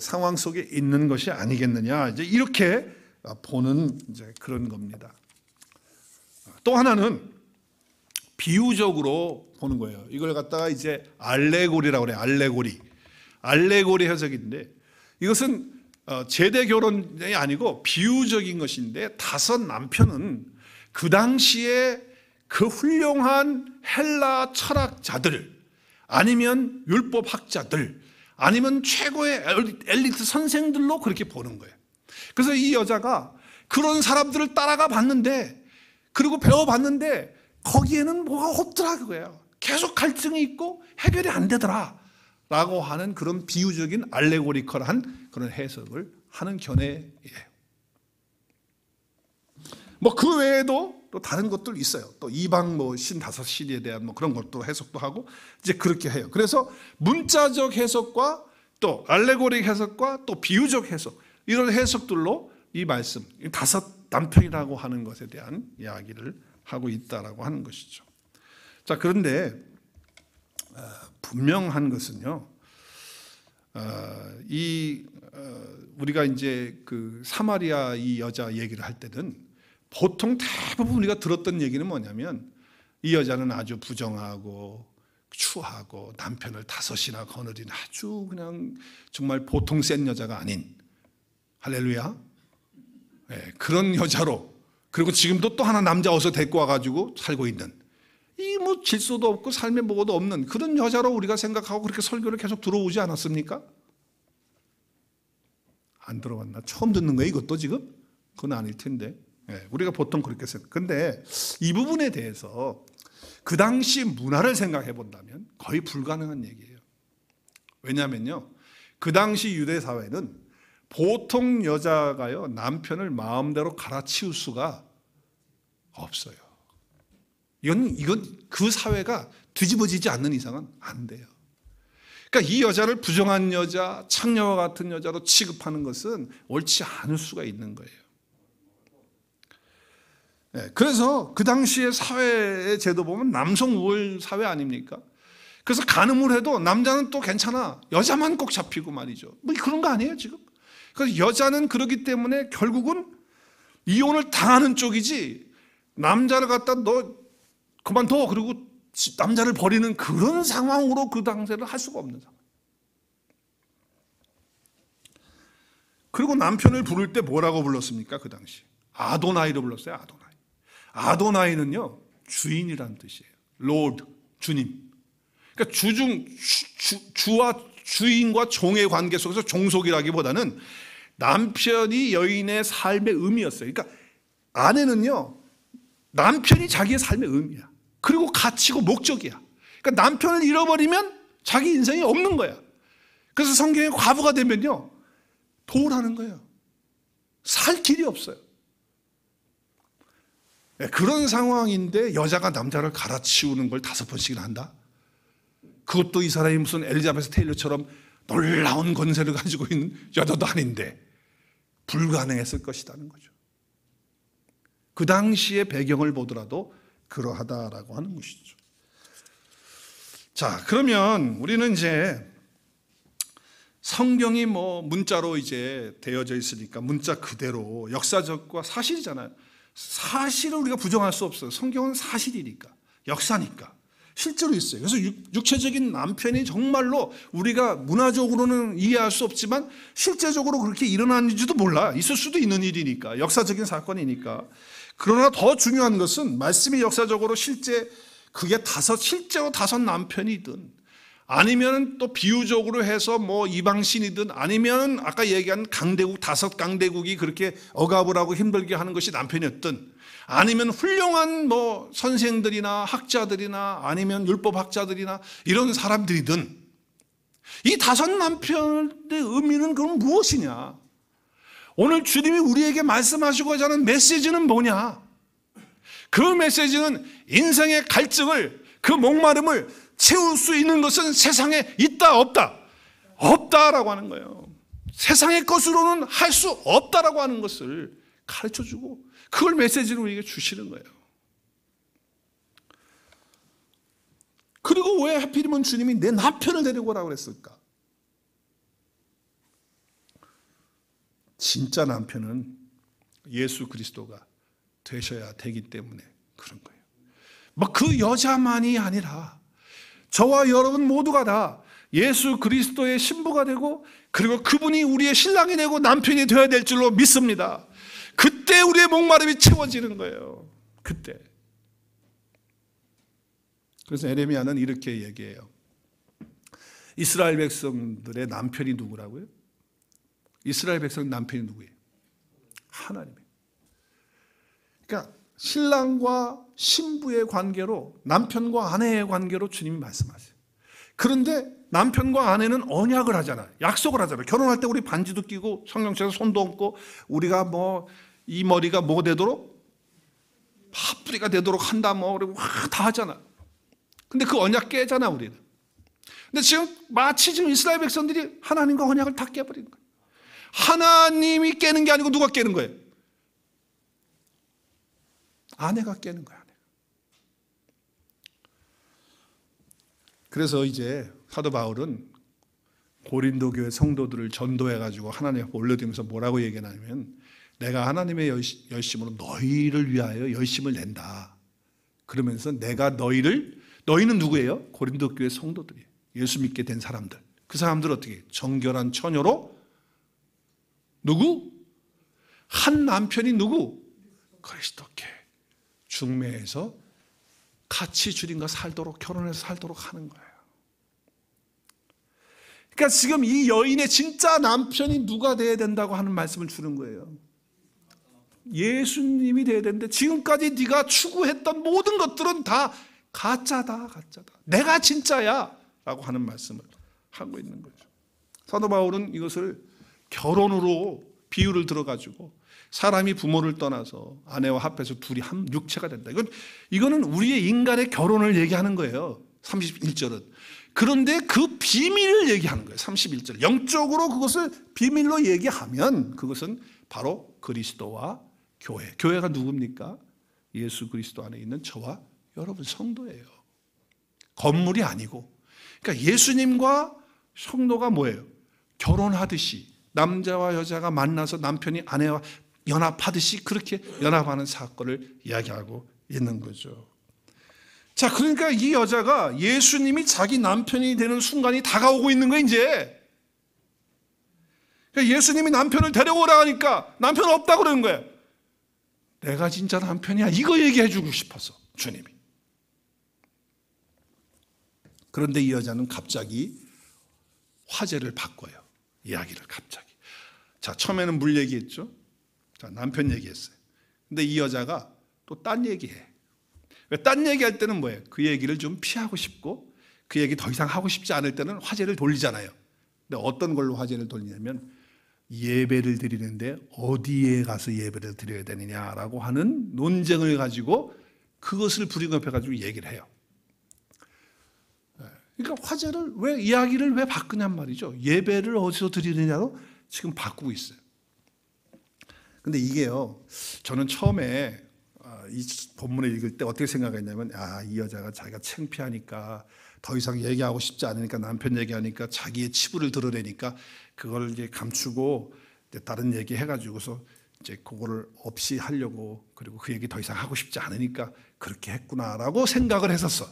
상황 속에 있는 것이 아니겠느냐, 이제 이렇게 보는 이제 그런 겁니다. 또 하나는 비유적으로 보는 거예요. 이걸 갖다가 이제 알레고리라고 그래요. 알레고리 해석인데, 이것은 제대 결혼이 아니고 비유적인 것인데, 다섯 남편은 그 당시에 그 훌륭한 헬라 철학자들, 아니면 율법학자들, 아니면 최고의 엘리트 선생들로 그렇게 보는 거예요. 그래서 이 여자가 그런 사람들을 따라가 봤는데, 그리고 배워봤는데 거기에는 뭐가 없더라 그거예요. 계속 갈등이 있고 해결이 안 되더라 라고 하는 그런 비유적인 알레고리컬한 그런 해석을 하는 견해예요. 뭐 그 외에도 또 다른 것들 있어요. 또 이방 뭐 신다섯 신에 대한 뭐 그런 것도 해석도 하고 이제 그렇게 해요. 그래서 문자적 해석과 또 알레고릭 해석과 또 비유적 해석, 이런 해석들로 이 말씀, 다섯 남편이라고 하는 것에 대한 이야기를 하고 있다라고 하는 것이죠. 자, 그런데 분명한 것은요, 우리가 이제 그 사마리아 이 여자 얘기를 할 때는 보통 대부분 우리가 들었던 얘기는 뭐냐면, 이 여자는 아주 부정하고 추하고 남편을 다섯이나 거느린 아주 그냥 정말 보통 센 여자가 아닌, 할렐루야, 네, 그런 여자로, 그리고 지금도 또 하나 남자 어서 데리고 와가지고 살고 있는, 이 뭐 질서도 없고 삶의 뭐도 없는 그런 여자로 우리가 생각하고 그렇게 설교를 계속 들어오지 않았습니까? 안 들어왔나? 처음 듣는 거예요 이것도 지금? 그건 아닐 텐데. 네, 우리가 보통 그렇게 생각. 근데 이 부분에 대해서 그 당시 문화를 생각해 본다면 거의 불가능한 얘기예요. 왜냐하면요, 그 당시 유대 사회는 보통 여자가요 남편을 마음대로 갈아치울 수가 없어요. 이건 그 사회가 뒤집어지지 않는 이상은 안 돼요. 그러니까 이 여자를 부정한 여자, 창녀와 같은 여자로 취급하는 것은 옳지 않을 수가 있는 거예요. 네, 그래서 그 당시의 사회의 제도 보면 남성 우월 사회 아닙니까? 그래서 간음을 해도 남자는 또 괜찮아, 여자만 꼭 잡히고 말이죠. 뭐 그런 거 아니에요 지금? 그래서 여자는 그렇기 때문에 결국은 이혼을 당하는 쪽이지, 남자를 갖다 너 그만둬 그리고 남자를 버리는 그런 상황으로 그 당시를 할 수가 없는 상황. 그리고 남편을 부를 때 뭐라고 불렀습니까? 그 당시 아도나이로 불렀어요. 아도나이는요 주인이란 뜻이에요. 로드, 주님. 그러니까 주와 주인과 종의 관계 속에서 종속이라기보다는 남편이 여인의 삶의 의미였어요. 그러니까 아내는요 남편이 자기의 삶의 의미야. 그리고 가치고 목적이야. 그러니까 남편을 잃어버리면 자기 인생이 없는 거야. 그래서 성경에 과부가 되면요 도우라는 거예요. 살 길이 없어요. 그런 상황인데 여자가 남자를 갈아치우는 걸 5번씩이나 한다? 그것도 이 사람이 무슨 엘리자베스 테일러처럼 놀라운 권세를 가지고 있는 여자도 아닌데 불가능했을 것이라는 거죠. 그 당시의 배경을 보더라도 그러하다라고 하는 것이죠. 자, 그러면 우리는 이제 성경이 뭐 문자로 이제 되어져 있으니까 문자 그대로 역사적과 사실이잖아요. 사실을 우리가 부정할 수 없어요. 성경은 사실이니까, 역사니까. 실제로 있어요. 그래서 육체적인 남편이 정말로 우리가 문화적으로는 이해할 수 없지만 실제적으로 그렇게 일어났는지도 몰라. 있을 수도 있는 일이니까, 역사적인 사건이니까. 그러나 더 중요한 것은 말씀이 역사적으로 실제 그게 실제로 다섯 남편이든 아니면 또 비유적으로 해서 뭐 이방신이든 아니면 아까 얘기한 강대국, 다섯 강대국이 그렇게 억압을 하고 힘들게 하는 것이 남편이었든 아니면 훌륭한 뭐 선생들이나 학자들이나 아니면 율법학자들이나 이런 사람들이든 이 다섯 남편의 의미는 그럼 무엇이냐? 오늘 주님이 우리에게 말씀하시고자 하는 메시지는 뭐냐? 그 메시지는 인생의 갈증을, 그 목마름을 채울 수 있는 것은 세상에 있다 없다? 없다라고 하는 거예요. 세상의 것으로는 할 수 없다라고 하는 것을 가르쳐주고 그걸 메시지로 우리에게 주시는 거예요. 그리고 왜 하필이면 주님이 내 남편을 데리고 오라고 그랬을까? 진짜 남편은 예수 그리스도가 되셔야 되기 때문에 그런 거예요. 뭐 그 여자만이 아니라 저와 여러분 모두가 다 예수 그리스도의 신부가 되고 그리고 그분이 우리의 신랑이 되고 남편이 되어야 될 줄로 믿습니다. 그때 우리의 목마름이 채워지는 거예요. 그때. 그래서 에레미야는 이렇게 얘기해요. 이스라엘 백성들의 남편이 누구라고요? 이스라엘 백성 남편이 누구예요? 하나님이에요. 그러니까 신랑과 신부의 관계로, 남편과 아내의 관계로 주님이 말씀하세요. 그런데 남편과 아내는 언약을 하잖아요. 약속을 하잖아요. 결혼할 때 우리 반지도 끼고 성령체에서 손도 얹고 우리가 뭐 이 머리가 뭐가 되도록 팥뿌리가 되도록 한다 뭐 그리고 다 하잖아. 근데 그 언약 깨잖아 우리는. 근데 지금 마치 지금 이스라엘 백성들이 하나님과 언약을 다 깨버린 거예요. 하나님이 깨는 게 아니고 누가 깨는 거예요? 아내가 깨는 거야. 아내가. 그래서 이제 사도 바울은 고린도 교회 성도들을 전도해가지고 하나님 앞에 올려드리면서 뭐라고 얘기하냐면 내가 하나님의 열심으로 너희를 위하여 열심을 낸다. 그러면서 내가 너희는 누구예요? 고린도 교회 성도들이에요. 예수 믿게 된 사람들. 그 사람들 어떻게? 정결한 처녀로 누구? 한 남편이 누구? 그리스도께 중매해서 같이 주님과 살도록 결혼해서 살도록 하는 거예요. 그러니까 지금 이 여인의 진짜 남편이 누가 돼야 된다고 하는 말씀을 주는 거예요. 예수님이 돼야 되는데 지금까지 네가 추구했던 모든 것들은 다 가짜다. 내가 진짜야 라고 하는 말씀을 하고 있는 거죠. 사도 바울은 이것을 결혼으로 비유를 들어가지고 사람이 부모를 떠나서 아내와 합해서 둘이 한 육체가 된다. 이거는 우리의 인간의 결혼을 얘기하는 거예요. 31절은. 그런데 그 비밀을 얘기하는 거예요. 31절. 영적으로 그것을 비밀로 얘기하면 그것은 바로 그리스도와 교회. 교회가 누굽니까? 예수 그리스도 안에 있는 저와 여러분 성도예요. 건물이 아니고. 그러니까 예수님과 성도가 뭐예요? 결혼하듯이 남자와 여자가 만나서 남편이 아내와 연합하듯이 그렇게 연합하는 사건을 이야기하고 있는 거죠. 자, 그러니까 이 여자가 예수님이 자기 남편이 되는 순간이 다가오고 있는 거예요, 이제. 그러니까 예수님이 남편을 데려오라 하니까 남편 없다고 그러는 거예요. 내가 진짜 남편이야. 이거 얘기해 주고 싶어서, 주님이. 그런데 이 여자는 갑자기 화제를 바꿔요. 이야기를 갑자기. 자, 처음에는 물 얘기했죠. 자, 남편 얘기했어요. 근데 이 여자가 또 딴 얘기해. 왜 딴 얘기할 때는 뭐예요? 그 얘기를 좀 피하고 싶고 그 얘기 더 이상 하고 싶지 않을 때는 화제를 돌리잖아요. 근데 어떤 걸로 화제를 돌리냐면 예배를 드리는데 어디에 가서 예배를 드려야 되느냐라고 하는 논쟁을 가지고 그것을 불이겁해가지고 얘기를 해요. 그러니까 이야기를 왜 바꾸냔 말이죠. 예배를 어디서 드리느냐로 지금 바꾸고 있어요. 근데 이게요, 저는 처음에 이 본문을 읽을 때 어떻게 생각했냐면, 이 여자가 자기가 창피하니까 더 이상 얘기하고 싶지 않으니까 남편 얘기하니까 자기의 치부를 드러내니까 그걸 이제 감추고 이제 다른 얘기 해가지고서 이제 그거를 없이 하려고, 그리고 그 얘기 더 이상 하고 싶지 않으니까 그렇게 했구나라고 생각을 했었어.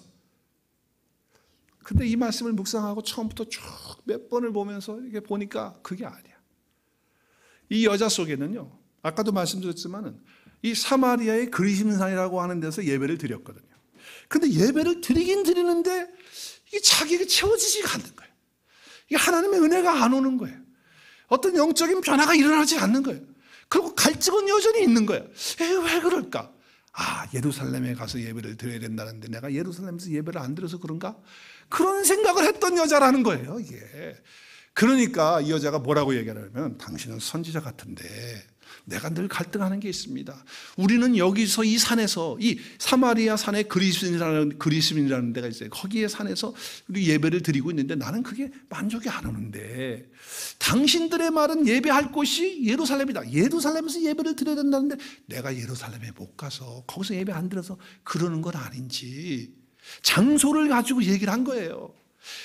근데 이 말씀을 묵상하고 처음부터 쭉 몇 번을 보면서 이게 보니까 그게 아니야. 이 여자 속에는요, 아까도 말씀드렸지만은 이 사마리아의 그리심산이라고 하는 데서 예배를 드렸거든요. 근데 예배를 드리긴 드리는데 이게 자기가 채워지지가 않는 거예요. 이게 하나님의 은혜가 안 오는 거예요. 어떤 영적인 변화가 일어나지 않는 거예요. 그리고 갈증은 여전히 있는 거예요. 왜 그럴까? 예루살렘에 가서 예배를 드려야 된다는데 내가 예루살렘에서 예배를 안 드려서 그런가? 그런 생각을 했던 여자라는 거예요, 이게. 그러니까 이 여자가 뭐라고 얘기하냐면, 당신은 선지자 같은데 내가 늘 갈등하는 게 있습니다. 우리는 여기서 이 산에서, 이 사마리아 산에 그리심이라는 데가 있어요. 거기에 산에서 우리 예배를 드리고 있는데 나는 그게 만족이 안 오는데, 당신들의 말은 예배할 곳이 예루살렘이다. 예루살렘에서 예배를 드려야 된다는데 내가 예루살렘에 못 가서 거기서 예배 안 드려서 그러는 건 아닌지 장소를 가지고 얘기를 한 거예요.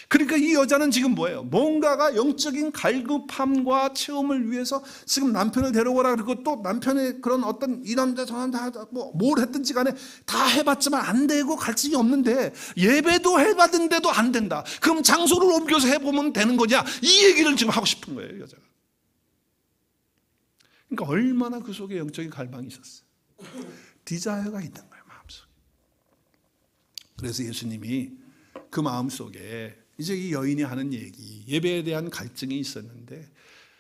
그러니까 이 여자는 지금 뭐예요? 뭔가가 영적인 갈급함과 체험을 위해서 지금 남편을 데려오라 그러고 또 남편의 그런 어떤 이 남자 저 남자 뭘 했든지 간에 다 해봤지만 안 되고 갈증이 없는데 예배도 해봤는데도 안 된다. 그럼 장소를 옮겨서 해보면 되는 거냐? 이 얘기를 지금 하고 싶은 거예요, 여자가. 그러니까 얼마나 그 속에 영적인 갈망이 있었어요. 디자이어가 있는 거예요, 마음속에. 그래서 예수님이 그 마음속에 이제 이 여인이 하는 얘기, 예배에 대한 갈증이 있었는데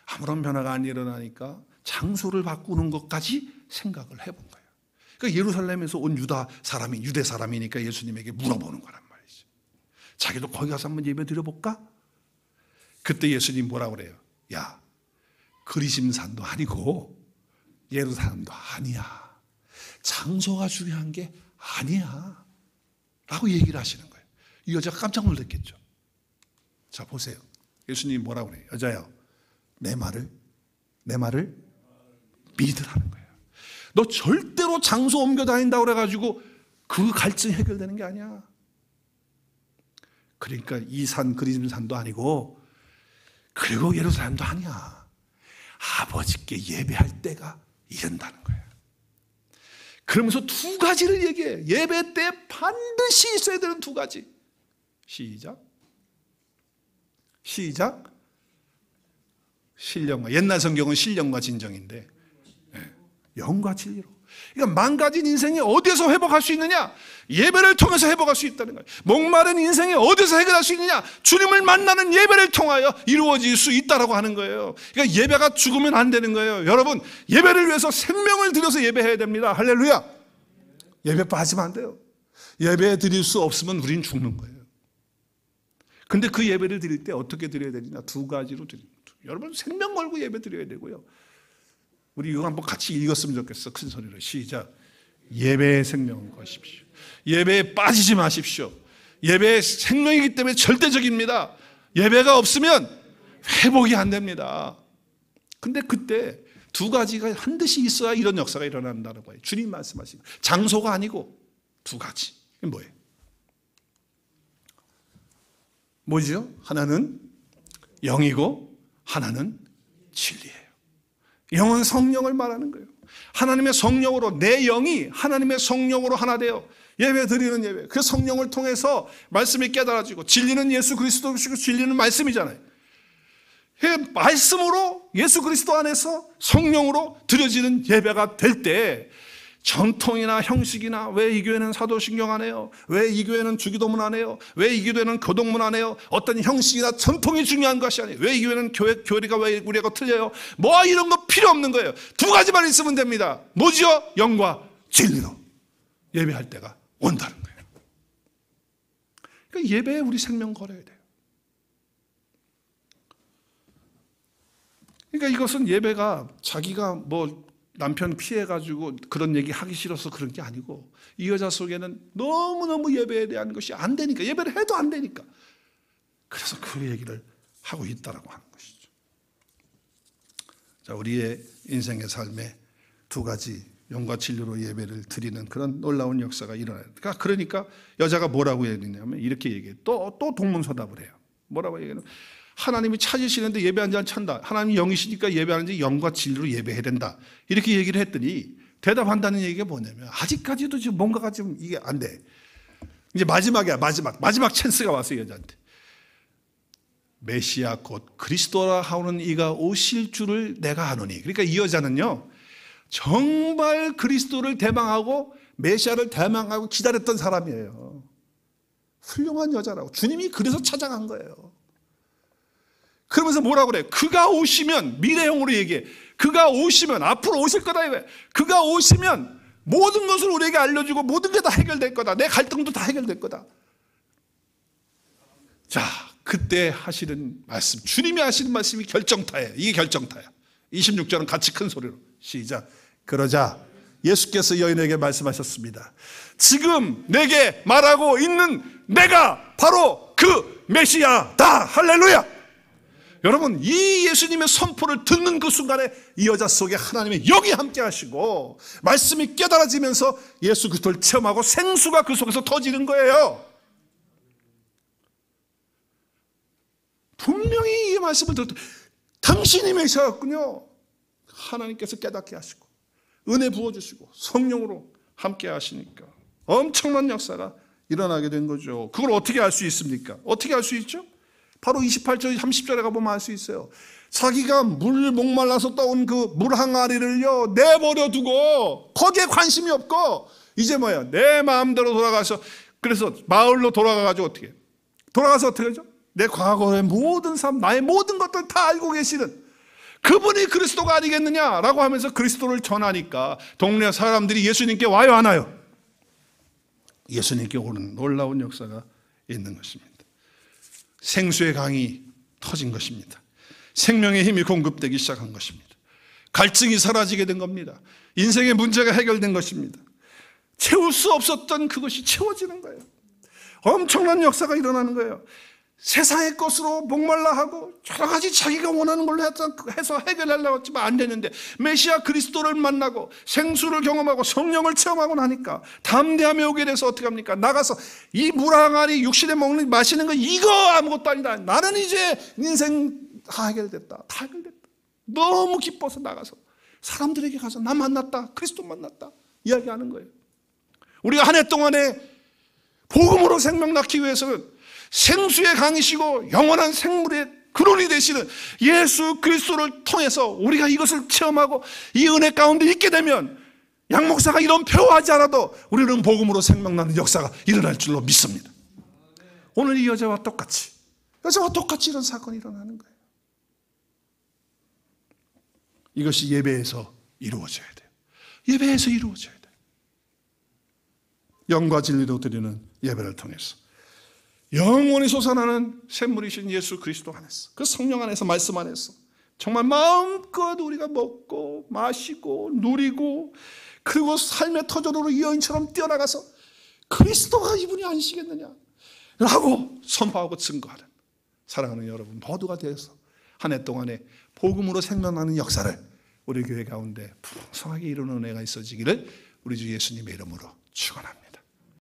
아무런 변화가 안 일어나니까 장소를 바꾸는 것까지 생각을 해본 거예요. 그러니까 예루살렘에서 온 유대 사람이니까 예수님에게 물어보는 거란 말이죠. 자기도 거기 가서 한번 예배 드려볼까? 그때 예수님 뭐라고 그래요? 야, 그리심산도 아니고 예루살렘도 아니야. 장소가 중요한 게 아니야 라고 얘기를 하시는 거예요. 이 여자가 깜짝 놀랐겠죠. 자, 보세요. 예수님이 뭐라고 그래요? 여자여, 내 말을 믿으라는 거예요. 너 절대로 장소 옮겨 다닌다고 그래가지고 그 갈증이 해결되는 게 아니야. 그러니까 이 산 그리심산도 아니고 그리고 예루살렘도 아니야. 아버지께 예배할 때가 이른다는 거예요. 그러면서 두 가지를 얘기해요. 예배 때 반드시 있어야 되는 두 가지. 시작. 신령과, 옛날 성경은 신령과 진정인데 영과 진리로. 그러니까 망가진 인생이 어디에서 회복할 수 있느냐? 예배를 통해서 회복할 수 있다는 거예요. 목마른 인생이 어디서 해결할 수 있느냐? 주님을 만나는 예배를 통하여 이루어질 수 있다라고 하는 거예요. 그러니까 예배가 죽으면 안 되는 거예요. 여러분, 예배를 위해서 생명을 들여서 예배해야 됩니다. 할렐루야. 예배 빠지면 안 돼요. 예배 드릴 수 없으면 우린 죽는 거예요. 근데 그 예배를 드릴 때 어떻게 드려야 되느냐? 두 가지로 드립니다. 여러분, 생명 걸고 예배 드려야 되고요. 우리 이거 한번 같이 읽었으면 좋겠어. 큰 소리로 시작. 예배의 생명을 거십시오. 예배에 빠지지 마십시오. 예배의 생명이기 때문에 절대적입니다. 예배가 없으면 회복이 안 됩니다. 근데 그때 두 가지가 반드시 있어야 이런 역사가 일어난다는 거예요. 주님 말씀하신 장소가 아니고 두 가지. 이게 뭐예요? 뭐죠? 하나는 영이고 하나는 진리예요. 영은 성령을 말하는 거예요. 하나님의 성령으로 내 영이 하나님의 성령으로 하나 되어 예배 드리는 예배. 그 성령을 통해서 말씀이 깨달아지고 진리는 예수 그리스도시고 진리는 말씀이잖아요. 말씀으로 예수 그리스도 안에서 성령으로 드려지는 예배가 될 때 전통이나 형식이나 왜 이 교회는 사도신경 안 해요? 왜 이 교회는 주기도문 안 해요? 왜 이 교회는 교동문 안 해요? 어떤 형식이나 전통이 중요한 것이 아니에요. 왜 이 교회는 교리가 왜 우리하고 틀려요? 뭐 이런 거 필요 없는 거예요. 두 가지만 있으면 됩니다. 뭐죠? 영과 진리로 예배할 때가 온다는 거예요. 그러니까 예배에 우리 생명 걸어야 돼요. 그러니까 이것은 예배가 자기가 뭐 남편 피해가지고 그런 얘기 하기 싫어서 그런 게 아니고 이 여자 속에는 너무너무 예배에 대한 것이 안 되니까, 예배를 해도 안 되니까, 그래서 그 얘기를 하고 있다라고 하는 것이죠. 자, 우리의 인생의 삶에 두 가지 영과 진리로 예배를 드리는 그런 놀라운 역사가 일어나요. 그러니까 여자가 뭐라고 얘기했냐면 이렇게 얘기해요. 또 동문서답을 해요. 뭐라고 얘기해요? 하나님이 찾으시는데 예배하는 자는 찬다. 하나님이 영이시니까 예배하는 자 영과 진리로 예배해야 된다. 이렇게 얘기를 했더니 대답한다는 얘기가 뭐냐면 아직까지도 지금 뭔가가 좀 이게 안 돼. 이제 마지막이야. 마지막 찬스가 왔어요, 여자한테. 메시아 곧 그리스도라 하오는 이가 오실 줄을 내가 아노니. 그러니까 이 여자는요, 정말 그리스도를 대망하고 메시아를 대망하고 기다렸던 사람이에요. 훌륭한 여자라고. 주님이 그래서 찾아간 거예요. 그러면서 뭐라고 그래? 그가 오시면, 미래형으로 얘기해. 그가 오시면, 앞으로 오실 거다. 그가 오시면 모든 것을 우리에게 알려주고 모든 게 다 해결될 거다. 내 갈등도 다 해결될 거다. 자, 그때 하시는 말씀, 주님이 하시는 말씀이 결정타예요. 이게 결정타야. 26절은 같이 큰 소리로 시작. 그러자 예수께서 여인에게 말씀하셨습니다. 지금 내게 말하고 있는 내가 바로 그 메시아다. 할렐루야. 여러분, 이 예수님의 선포를 듣는 그 순간에 이 여자 속에 하나님의 영이 함께 하시고 말씀이 깨달아지면서 예수 그리스도를 체험하고 생수가 그 속에서 터지는 거예요. 분명히 이 말씀을 들었다. 당신이 메시아였군요. 하나님께서 깨닫게 하시고 은혜 부어주시고 성령으로 함께 하시니까 엄청난 역사가 일어나게 된 거죠. 그걸 어떻게 알 수 있습니까? 어떻게 알 수 있죠? 바로 28절 30절에 가보면 알 수 있어요. 자기가 물 목말라서 떠온 그 물 항아리를요 내버려 두고 거기에 관심이 없고 이제 뭐야, 내 마음대로 돌아가서, 그래서 마을로 돌아가가지고 어떻게 돌아가서 어떻게 하죠? 내 과거의 모든 삶, 나의 모든 것들 다 알고 계시는 그분이 그리스도가 아니겠느냐라고 하면서 그리스도를 전하니까 동네 사람들이 예수님께 와요, 안 와요? 예수님께 오는 놀라운 역사가 있는 것입니다. 생수의 강이 터진 것입니다. 생명의 힘이 공급되기 시작한 것입니다. 갈증이 사라지게 된 겁니다. 인생의 문제가 해결된 것입니다. 채울 수 없었던 그것이 채워지는 거예요. 엄청난 역사가 일어나는 거예요. 세상의 것으로 목말라 하고 여러 가지 자기가 원하는 걸로 해서 해결하려고 했지만 안 되는데 메시아 그리스도를 만나고 생수를 경험하고 성령을 체험하고 나니까 담대함에 오게 돼서 어떻게 합니까? 나가서 이 물 항아리 육신에 먹는 마시는 거 이거 아무것도 아니다. 나는 이제 인생 다 해결됐다. 다 해결됐다. 너무 기뻐서 나가서 사람들에게 가서 나 만났다. 그리스도 만났다. 이야기하는 거예요. 우리가 한 해 동안에 복음으로 생명 낳기 위해서는 생수의 강이시고 영원한 생물의 근원이 되시는 예수 그리스도를 통해서 우리가 이것을 체험하고 이 은혜 가운데 있게 되면 양 목사가 이런 표하지 않아도 우리는 복음으로 생명나는 역사가 일어날 줄로 믿습니다. 오늘 이 여자와 똑같이 이런 사건이 일어나는 거예요. 이것이 예배에서 이루어져야 돼요. 예배에서 이루어져야 돼요. 영과 진리로 드리는 예배를 통해서 영원히 솟아나는 샘물이신 예수 그리스도 안에서, 그 성령 안에서, 말씀 안에서 정말 마음껏 우리가 먹고 마시고 누리고, 그리고 삶의 터전으로 이 여인처럼 뛰어나가서 그리스도가 이분이 아니시겠느냐 라고 선포하고 증거하는 사랑하는 여러분 모두가 되어서 한 해 동안에 복음으로 생명나는 역사를 우리 교회 가운데 풍성하게 이루는 은혜가 있어지기를 우리 주 예수님의 이름으로 축원합니다.